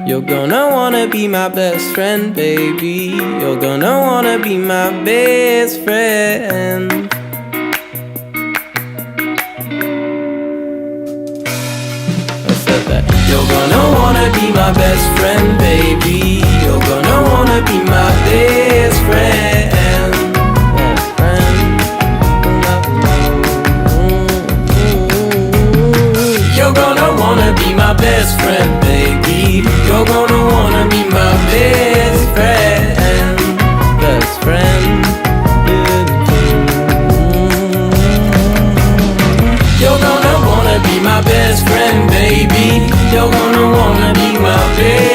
You're gonna wanna be my best friend, baby. You're gonna wanna be my best friend. I said that. You're gonna wanna be my best friend, baby. You're gonna wanna be my best friend. Best friend. You're gonna wanna be my best friend, baby. You're gonna wanna be my best friend. Best friend. You're gonna wanna be my best friend, baby. You're gonna wanna be my best